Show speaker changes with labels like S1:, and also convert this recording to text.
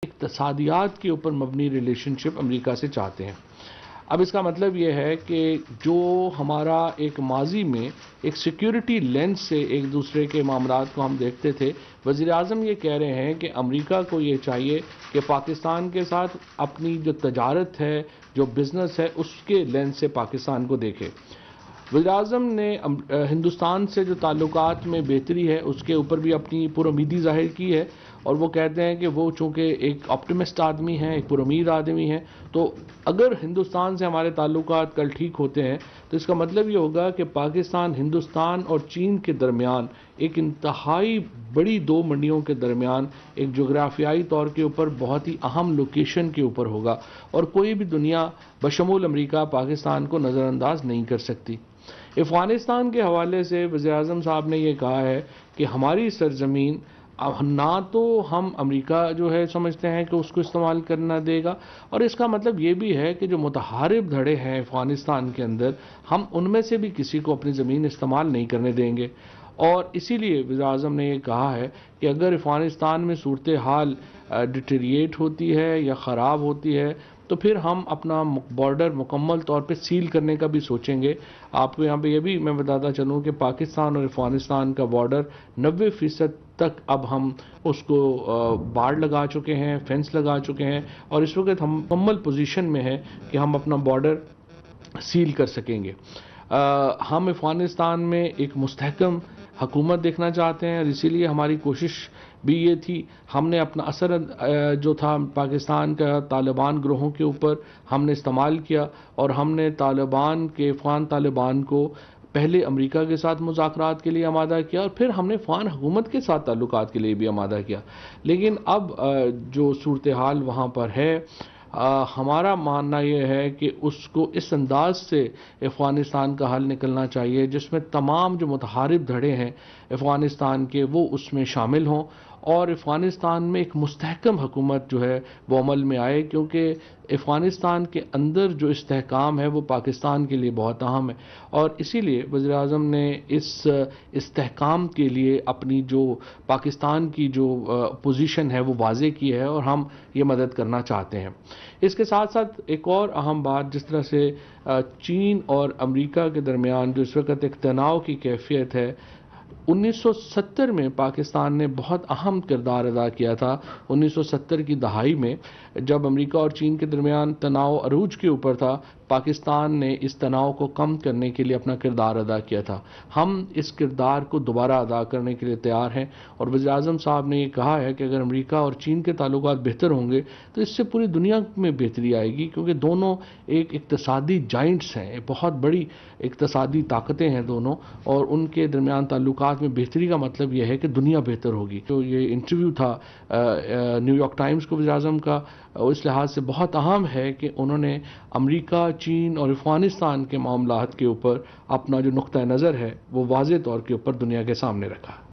S1: اقتصادیات کے اوپر مبنی ریلیشن شپ امریکہ سے چاہتے ہیں۔ اب اس کا مطلب یہ ہے کہ جو ہمارا ایک ماضی میں ایک سیکیورٹی لینس سے ایک دوسرے کے معاملات کو ہم دیکھتے تھے، وزیر اعظم یہ کہہ رہے ہیں کہ امریکہ کو یہ چاہیے کہ پاکستان کے ساتھ اپنی جو تجارت ہے، جو بزنس ہے، اس کے لینس سے پاکستان کو دیکھے۔ وزیر اعظم نے ہندوستان سے جو تعلقات میں بہتری ہے اس کے اوپر بھی اپنی پر امیدی ظاہر کی ہے، اور وہ کہتے ہیں کہ وہ چونکہ ایک آپٹیمسٹ آدمی ہیں، ایک پر امید آدمی ہیں، تو اگر ہندوستان سے ہمارے تعلقات کل ٹھیک ہوتے ہیں تو اس کا مطلب یہ ہوگا کہ پاکستان، ہندوستان اور چین کے درمیان ایک انتہائی بڑی دو منڈیوں کے درمیان ایک جغرافیائی طور کے اوپر بہت ہی اہم لوکیشن کے اوپر ہوگا، اور کوئی بھی دنیا بشمول امریکہ پاکستان کو نظر انداز نہیں کر سکتی۔ افغانستان کے حوالے سے وزیر اعظم صاحب نے یہ کہا ہے کہ ہماری سرزمین نہ تو ہم امریکہ جو ہے سمجھتے ہیں کہ اس کو استعمال کرنا دے گا، اور اس کا مطلب یہ بھی ہے کہ جو متحارب دھڑے ہیں افغانستان کے اندر، ہم ان میں سے بھی کسی کو اپنی زمین استعمال نہیں کرنے دیں گے۔ اور اسی لیے وزیر اعظم نے یہ کہا ہے کہ اگر افغانستان میں صورتحال ڈیٹیریٹ ہوتی ہے یا خراب ہوتی ہے تو پھر ہم اپنا بارڈر مکمل طور پہ سیل کرنے کا بھی سوچیں گے۔ آپ کو یہاں پہ یہ بھی میں بتاتا چلوں کہ پاکستان اور افغانستان کا بارڈر 90% تک اب ہم اس کو باڑ لگا چکے ہیں، فینس لگا چکے ہیں، اور اس وقت ہم مکمل پوزیشن میں ہیں کہ ہم اپنا بارڈر سیل کر سکیں گے۔ ہم افغانستان میں ایک مستحکم حکومت دیکھنا چاہتے ہیں، اور اسی لیے ہماری کوشش بھی یہ تھی، ہم نے اپنا اثر جو تھا پاکستان کا طالبان گروہوں کے اوپر ہم نے استعمال کیا، اور ہم نے افغان طالبان کو پہلے امریکہ کے ساتھ مذاکرات کے لیے آمادہ کیا، اور پھر ہم نے افغان حکومت کے ساتھ تعلقات کے لیے بھی آمادہ کیا۔ لیکن اب جو صورتحال وہاں پر ہے، ہمارا ماننا یہ ہے کہ اس کو اس انداز سے افغانستان کا حل نکلنا چاہیے جس میں تمام جو متحارب دھڑے ہیں افغانستان کے وہ اس میں شامل ہوں، اور افغانستان میں ایک مستحکم حکومت جو ہے وہ عمل میں آئے، کیونکہ افغانستان کے اندر جو استحکام ہے وہ پاکستان کے لیے بہت اہم ہے، اور اسی لیے وزیر اعظم نے اس استحکام کے لیے اپنی جو پاکستان کی جو پوزیشن ہے وہ واضح کی ہے، اور ہم یہ مدد کرنا چاہتے ہیں۔ اس کے ساتھ ساتھ ایک اور اہم بات، جس طرح سے چین اور امریکہ کے درمیان جو اس وقت ایک تناؤ کی کیفیت ہے، 1970 میں پاکستان نے بہت اہم کردار ادا کیا تھا۔ 1970 کی دہائی میں جب امریکہ اور چین کے درمیان تناؤ عروج کے اوپر تھا، پاکستان نے اس تناؤ کو کم کرنے کے لیے اپنا کردار ادا کیا تھا۔ ہم اس کردار کو دوبارہ ادا کرنے کے لیے تیار ہیں، اور وزیر اعظم صاحب نے یہ کہا ہے کہ اگر امریکہ اور چین کے تعلقات بہتر ہوں گے تو اس سے پوری دنیا میں بہتری آئے گی، کیونکہ دونوں ایک اقتصادی جائنٹس ہیں، بہت بڑی اقتصادی طاقتیں ہیں دونوں، اور ان کے درمیان تعلقات میں بہتری کا مطلب یہ ہے کہ دنیا بہتر ہوگی۔ تو یہ انٹرویو تھا نیو یارک ٹائمز کو وزیر اعظم کا، اس لحاظ سے بہت اہم ہے کہ انہوں نے امریکہ، چین اور افغانستان کے معاملات کے اوپر اپنا جو نقطہ نظر ہے وہ واضح طور کے اوپر دنیا کے سامنے رکھا۔